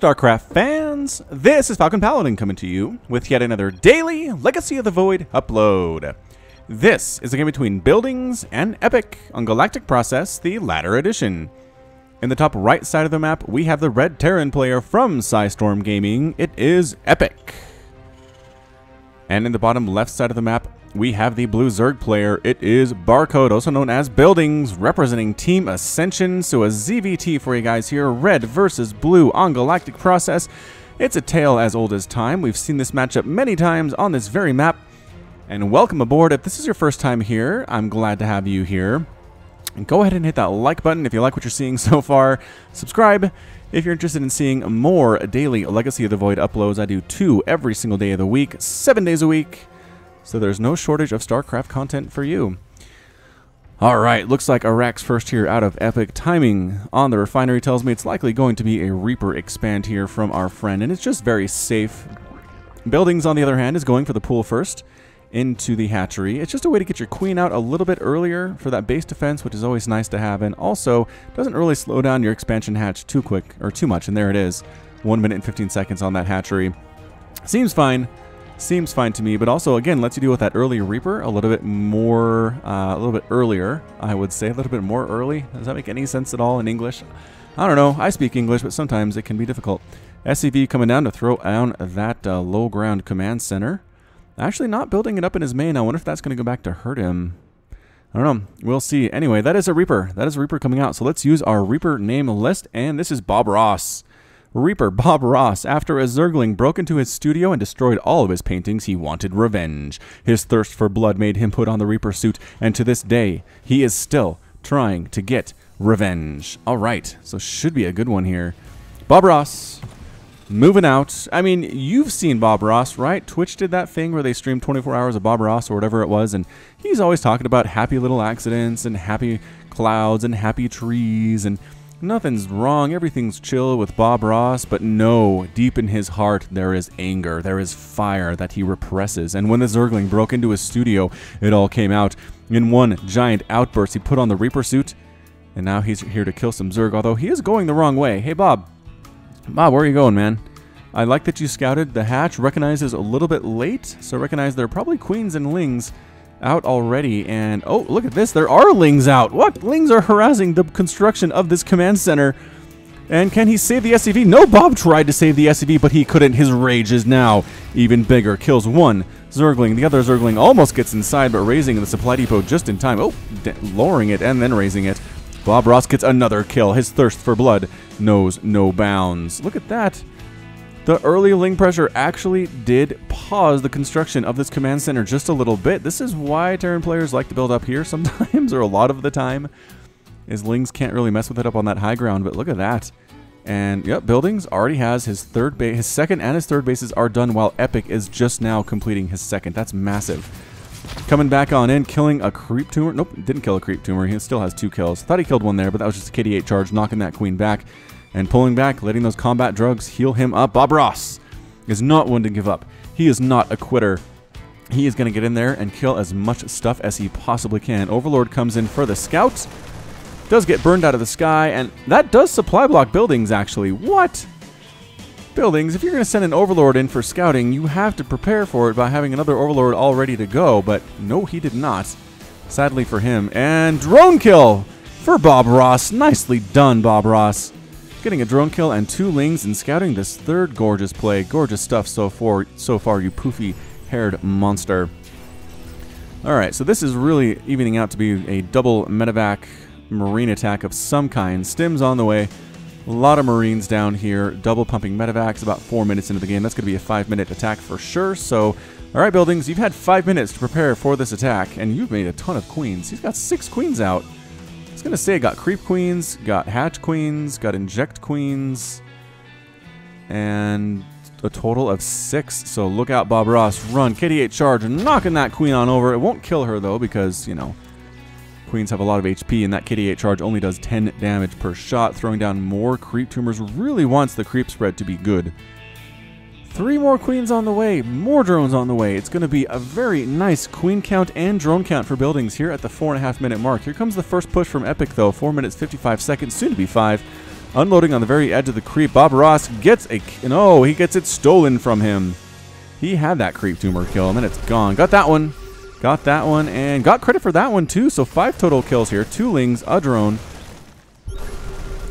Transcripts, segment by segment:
StarCraft fans, this is Falcon Paladin coming to you with yet another daily Legacy of the Void upload. This is a game between Buildings and Epic on Galactic Process, the latter edition. In the top right side of the map, we have the red Terran player from Psystorm Gaming. It is Epic. And in the bottom left side of the map, we have the blue Zerg player. It is Barcode, also known as Buildings, representing Team Ascension. So a ZVT for you guys here, red versus blue on Galactic Process. It's a tale as old as time. We've seen this matchup many times on this very map. And welcome aboard. If this is your first time here, I'm glad to have you here. And go ahead and hit that like button if you like what you're seeing so far. Subscribe if you're interested in seeing more daily Legacy of the Void uploads. I do 2 every single day of the week, 7 days a week. So there's no shortage of StarCraft content for you. Alright, looks like Iraq's first here out of Epic. Timing on the refinery tells me it's likely going to be a Reaper expand here from our friend, and it's just very safe. Buildings, on the other hand, is going for the pool first into the hatchery. It's just a way to get your queen out a little bit earlier for that base defense, which is always nice to have, and also doesn't really slow down your expansion hatch too quick, or too much, and there it is. 1 minute and 15 seconds on that hatchery. Seems fine. Seems fine to me, but also, again, lets you deal with that early Reaper a little bit more, a little bit earlier, I would say. A little bit more early. Does that make any sense at all in English? I don't know. I speak English, but sometimes it can be difficult. SCV coming down to throw down that low ground command center. Actually not building it up in his main. I wonder if that's going to go back to hurt him. I don't know. We'll see. Anyway, that is a Reaper. That is a Reaper coming out. So let's use our Reaper name list, and this is Bob Ross. Reaper Bob Ross. After a Zergling broke into his studio and destroyed all of his paintings, he wanted revenge. His thirst for blood made him put on the Reaper suit, and to this day, he is still trying to get revenge. Alright, so should be a good one here. Bob Ross, moving out. I mean, you've seen Bob Ross, right? Twitch did that thing where they streamed 24 hours of Bob Ross or whatever it was, and he's always talking about happy little accidents and happy clouds and happy trees, and nothing's wrong, everything's chill with Bob Ross, but no, deep in his heart there is anger, there is fire that he represses, and when the Zergling broke into his studio, it all came out in one giant outburst. He put on the Reaper suit, and now he's here to kill some Zerg, although he is going the wrong way. Hey Bob, where are you going, man? I like that you scouted the hatch, recognizes a little bit late, so recognize there are probably queens and lings out already, and oh, look at this, there are lings out. What? Lings are harassing the construction of this command center. And can he save the SCV? No, Bob tried to save the SCV, but he couldn't. His rage is now even bigger. Kills one Zergling. The other Zergling almost gets inside, but raising the supply depot just in time. Oh, lowering it and then raising it. Bob Ross gets another kill. His thirst for blood knows no bounds. Look at that. The early ling pressure actually did pause the construction of this command center just a little bit. This is why Terran players like to build up here sometimes, or a lot of the time, is lings can't really mess with it up on that high ground. But look at that. And yep, Buildings already has his third base. His second and his third bases are done, while Epic is just now completing his second. That's massive. Coming back on in, killing a creep tumor. Nope, didn't kill a creep tumor. He still has 2 kills. Thought he killed one there, but that was just a KD8 charge, knocking that queen back. And pulling back, letting those combat drugs heal him up. Bob Ross is not one to give up. He is not a quitter. He is going to get in there and kill as much stuff as he possibly can. Overlord comes in for the scout. Does get burned out of the sky, and that does supply block Buildings, actually. What? Buildings, if you're going to send an Overlord in for scouting, you have to prepare for it by having another Overlord all ready to go, but no, he did not. Sadly for him. And drone kill for Bob Ross. Nicely done, Bob Ross. Getting a drone kill and 2 lings and scouting this third gorgeous play. Gorgeous stuff so far, you poofy-haired monster. Alright, so this is really evening out to be a double medevac marine attack of some kind. Stims on the way. A lot of marines down here. Double pumping medevacs about 4 minutes into the game. That's going to be a 5-minute attack for sure. So, alright, Buildings, you've had 5 minutes to prepare for this attack, and you've made a ton of queens. He's got 6 queens out. I was going to say, got creep queens, got hatch queens, got inject queens, and a total of 6. So look out, Bob Ross. Run, KD8 charge, knocking that queen on over. It won't kill her, though, because, you know, queens have a lot of HP, and that KD8 charge only does 10 damage per shot. Throwing down more creep tumors really wants the creep spread to be good. 3 more queens on the way, more drones on the way. It's going to be a very nice queen count and drone count for Buildings here at the 4.5 minute mark. Here comes the first push from Epic, though. 4 minutes 55 seconds, soon to be 5. Unloading on the very edge of the creep. Bob Ross gets a... No, he gets it stolen from him. He had that creep tumor kill, and then it's gone. Got that one. Got that one, and got credit for that one, too. So 5 total kills here. 2 lings, a drone,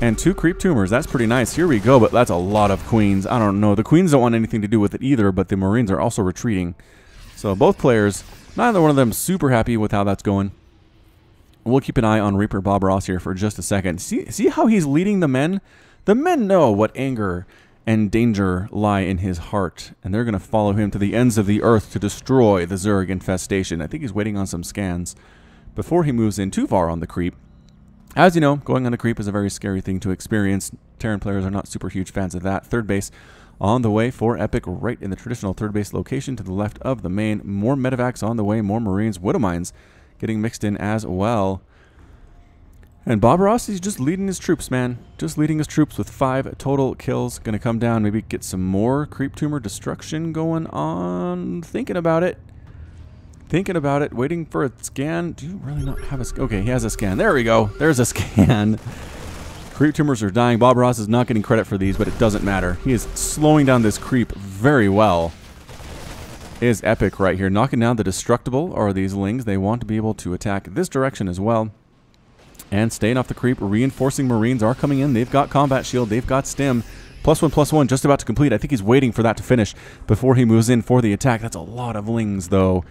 and 2 creep tumors. That's pretty nice. Here we go, but that's a lot of queens. I don't know. The queens don't want anything to do with it either, but the Marines are also retreating. So both players, neither one of them super happy with how that's going. We'll keep an eye on Reaper Bob Ross here for just a second. See how he's leading the men? The men know what anger and danger lie in his heart, and they're going to follow him to the ends of the earth to destroy the Zerg infestation. I think he's waiting on some scans before he moves in too far on the creep. As you know, going on the creep is a very scary thing to experience. Terran players are not super huge fans of that. Third base on the way for Epic, right in the traditional third base location to the left of the main. More medevacs on the way, more Marines, Widow Mines getting mixed in as well. And Bob Ross is just leading his troops, man. Just leading his troops with 5 total kills. Going to come down, maybe get some more creep tumor destruction going on. Thinking about it. Thinking about it. Waiting for a scan. Do you really not have a scan? Okay, he has a scan. There we go. There's a scan. Creep tumors are dying. Bob Ross is not getting credit for these, but it doesn't matter. He is slowing down this creep very well. Is Epic right here. Knocking down the destructible are these lings. They want to be able to attack this direction as well. And staying off the creep. Reinforcing Marines are coming in. They've got combat shield. They've got stim. +1/+1 just about to complete. I think he's waiting for that to finish before he moves in for the attack. That's a lot of lings, though.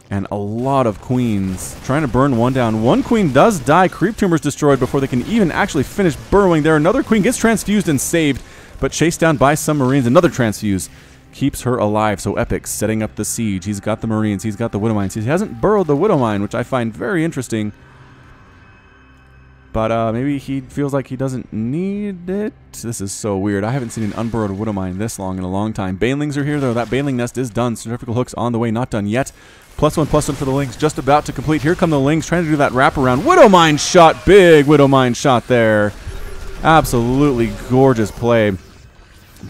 And a lot of queens. Trying to burn one down. One queen does die. Creep tumors destroyed before they can even actually finish burrowing there. Another queen gets transfused and saved, but chased down by some Marines. Another transfuse keeps her alive. So Epic setting up the siege. He's got the Marines. He's got the Widow Mines. He hasn't burrowed the Widow Mine, which I find very interesting. But maybe he feels like he doesn't need it. This is so weird. I haven't seen an unburrowed Widow Mine this long in a long time. Banelings are here, though. That Baneling nest is done. Centrifugal hooks on the way. Not done yet. +1/+1 for the lings. Just about to complete. Here come the lings trying to do that wraparound. Widow Mine shot. Big Widow Mine shot there. Absolutely gorgeous play.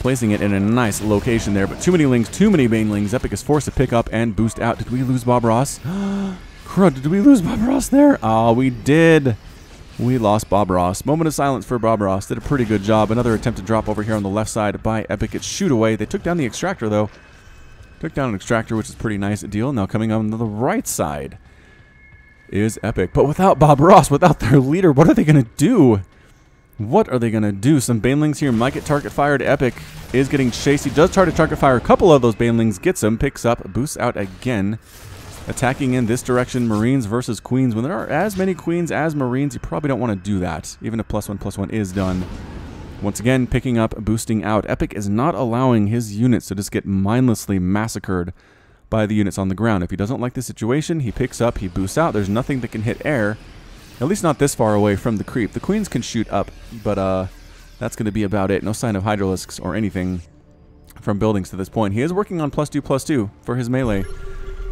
Placing it in a nice location there. But too many lings, too many Banelings. Epic is forced to pick up and boost out. Did we lose Bob Ross? Crud, did we lose Bob Ross there? Oh, we did. We lost Bob Ross. Moment of silence for Bob Ross. Did a pretty good job. Another attempt to drop over here on the left side by Epic. It's shoot away. They took down the extractor, though. Took down an extractor, which is a pretty nice deal. Now coming on the right side is Epic. But without Bob Ross, without their leader, what are they going to do? What are they going to do? Some Banelings here might get target fired. Epic is getting chased. He does try to target fire a couple of those Banelings. Gets them. Picks up. Boosts out again. Attacking in this direction, Marines versus Queens. When there are as many Queens as Marines, you probably don't want to do that, even if +1/+1 is done. Once again, picking up, boosting out. Epic is not allowing his units to just get mindlessly massacred by the units on the ground. If he doesn't like the situation, he picks up, he boosts out. There's nothing that can hit air, at least not this far away from the creep. The Queens can shoot up, but that's going to be about it. No sign of Hydralisks or anything from buildings to this point. He is working on +2/+2 for his melee,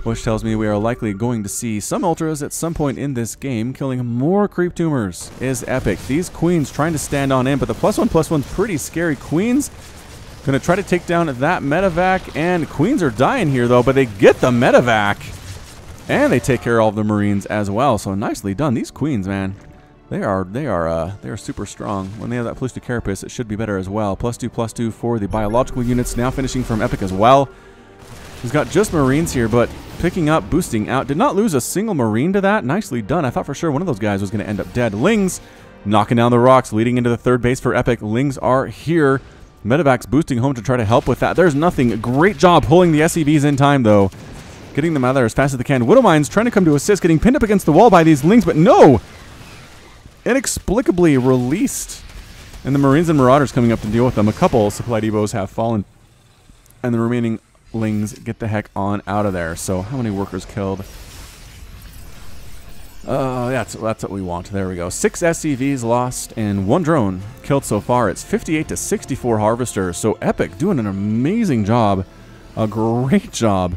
which tells me we are likely going to see some ultras at some point in this game. Killing more creep tumors is Epic. These Queens trying to stand on in, but the +1/+1's pretty scary. Queens going to try to take down that medevac, and Queens are dying here, though, but they get the medevac, and they take care of all the Marines as well. So nicely done. These Queens, man, they are super strong. When they have that +2 carapace, it should be better as well. +2/+2 for the biological units. Now finishing from Epic as well. He's got just Marines here, but picking up, boosting out. Did not lose a single Marine to that. Nicely done. I thought for sure one of those guys was going to end up dead. Lings knocking down the rocks, leading into the third base for Epic. Lings are here. Medevac's boosting home to try to help with that. There's nothing. Great job pulling the SCVs in time, though. Getting them out of there as fast as they can. Widow Mines trying to come to assist, getting pinned up against the wall by these Lings, but no! Inexplicably released. And the Marines and Marauders coming up to deal with them. A couple supply depots have fallen. And the remaining Lings get the heck on out of there. So how many workers killed? That's what we want. There we go. 6 SCVs lost and 1 drone killed so far. It's 58 to 64 harvesters. So Epic doing an amazing job. A great job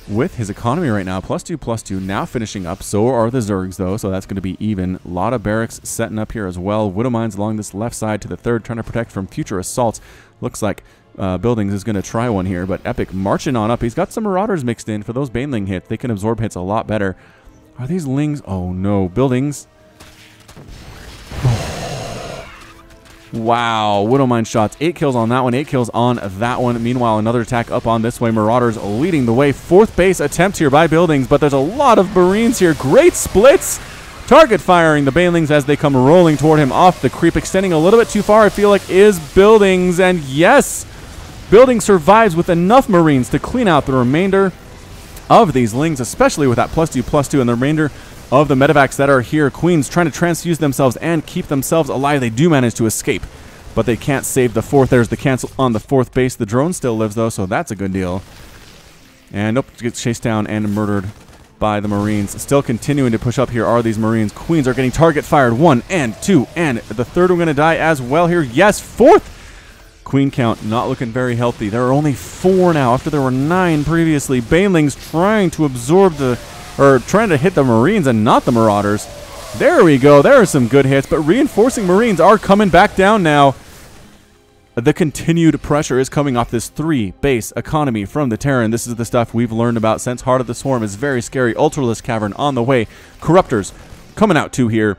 with his economy right now. +2/+2 now finishing up. So are the Zergs, though. So that's going to be even. A lot of barracks setting up here as well. Widow Mines along this left side to the third, trying to protect from future assaults. Looks like Buildings is going to try one here, but Epic marching on up. He's got some Marauders mixed in for those Baneling hits. They can absorb hits a lot better. Are these Lings? Oh no. Buildings. Wow, Widowmine shots. 8 kills on that one, 8 kills on that one. Meanwhile, another attack up on this way. Marauders leading the way. 4th base attempt here by Buildings, but there's a lot of Marines here. Great splits. Target firing the Banelings as they come rolling toward him off the creep, extending a little bit too far, I feel like, is Buildings. And yes, Buildings survives with enough Marines to clean out the remainder of these Lings, especially with that +2/+2 and the remainder of the medevacs that are here. Queens trying to transfuse themselves and keep themselves alive. They do manage to escape, but they can't save the 4th. There's the cancel on the 4th base. The drone still lives, though, so that's a good deal. And nope, gets chased down and murdered by the Marines. Still continuing to push up here are these Marines. Queens are getting target fired. 1 and 2, and the 3rd one going to die as well here. Yes, 4th! Queen count not looking very healthy. There are only 4 now after there were 9 previously. Banelings trying to absorb trying to hit the Marines and not the Marauders. There we go. There are some good hits, but reinforcing Marines are coming back down now. The continued pressure is coming off this 3-base economy from the Terran. This is the stuff we've learned about since Heart of the Swarm is very scary. Ultralisk Cavern on the way. Corruptors coming out too here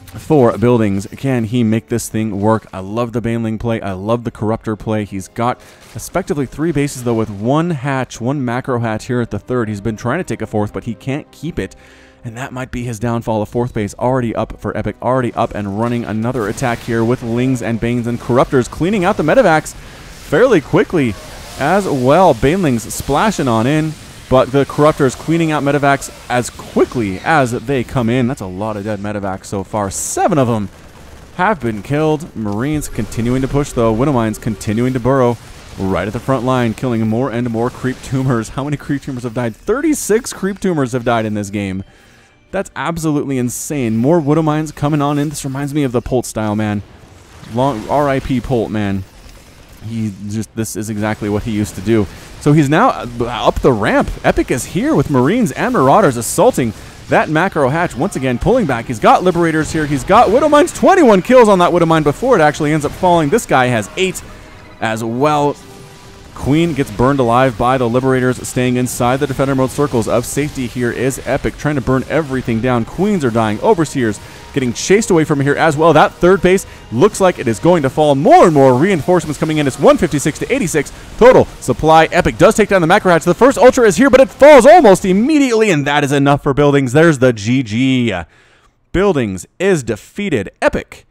for Buildings. Can he make this thing work? I love the Baneling play. I love the Corruptor play. He's got effectively 3 bases, though, with 1 hatch, 1 macro hatch here at the 3rd. He's been trying to take a 4th, but he can't keep it. And that might be his downfall. A 4th base already up for Epic, already up and running. Another attack here with Lings and Banes and Corruptors cleaning out the medevacs fairly quickly as well. Banelings splashing on in, but the Corruptors cleaning out medevacs as quickly as they come in. That's a lot of dead medevacs so far. 7 of them have been killed. Marines continuing to push, though. Widowmines continuing to burrow right at the front line, killing more and more creep tumors. How many creep tumors have died? 36 creep tumors have died in this game. That's absolutely insane. More Widowmines coming on in. This reminds me of the Polt style, man. R.I.P. Polt, man. This is exactly what he used to do. So he's now up the ramp. Epic is here with Marines and Marauders assaulting that macro hatch. Once again, pulling back. He's got Liberators here. He's got Widowmines. 21 kills on that Widowmine before it actually ends up falling. This guy has 8 as well. Queen gets burned alive by the Liberators, staying inside the defender mode circles of safety. Here is Epic trying to burn everything down. Queens are dying. Overseers getting chased away from here as well. That 3rd base looks like it is going to fall. More and more reinforcements coming in. It's 156 to 86 total supply. Epic does take down the macro hatch. The first Ultra is here, but it falls almost immediately, and that is enough for Buildings. There's the GG. Buildings is defeated. Epic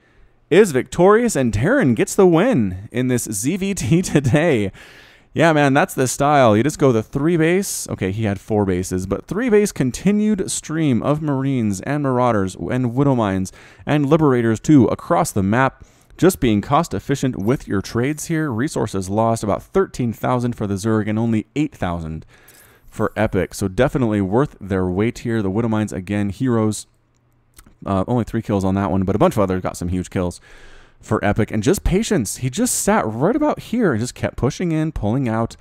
is victorious, and Terran gets the win in this ZVT today. Yeah, man, that's the style. You just go the 3-base. Okay, he had 4 bases, but 3-base continued stream of Marines and Marauders and Widowmines and Liberators too across the map. Just being cost efficient with your trades here. Resources lost about 13,000 for the Zerg and only 8,000 for Epic. So definitely worth their weight here. The Widowmines, again, heroes. Only 3 kills on that one, but a bunch of others got some huge kills for Epic. And just patience. He just sat right about here and just kept pushing in, pulling out,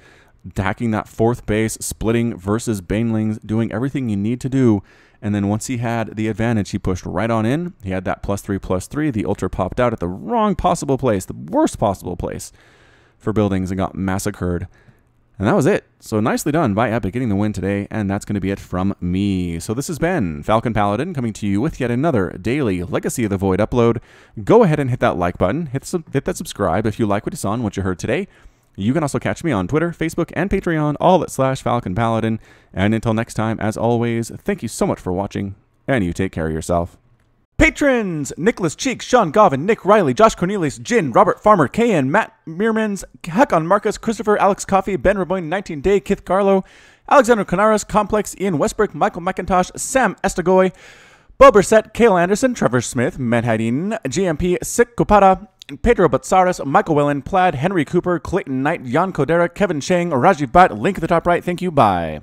attacking that 4th base, splitting versus Banelings, doing everything you need to do. And then once he had the advantage, he pushed right on in. He had that +3/+3. The Ultra popped out at the wrong possible place, the worst possible place for Buildings, and got massacred. And that was it. So nicely done by Epic getting the win today, and that's going to be it from me. So this has been Falcon Paladin coming to you with yet another daily Legacy of the Void upload. Go ahead and hit that like button. Hit that subscribe if you like what you saw and what you heard today. You can also catch me on Twitter, Facebook, and Patreon, all at /Falcon Paladin. And until next time, as always, thank you so much for watching, and you take care of yourself. Patrons! Nicholas Cheek, Sean Govin, Nick Riley, Josh Cornelius, Jin, Robert Farmer, KN, Matt Meermans, Hakon Marcus, Christopher, Alex Coffey, Ben Raboyne, 19 Day, Kith Carlo, Alexander Canaras, Complex, Ian Westbrook, Michael McIntosh, Sam Estagoy, Bob Brissett, Kale Anderson, Trevor Smith, Medhadin, GMP, Sik Kupata, Pedro Batsaris, Michael Wellen, Plaid, Henry Cooper, Clayton Knight, Jan Kodera, Kevin Chang, Rajiv Bhatt, link at the top right. Thank you. Bye.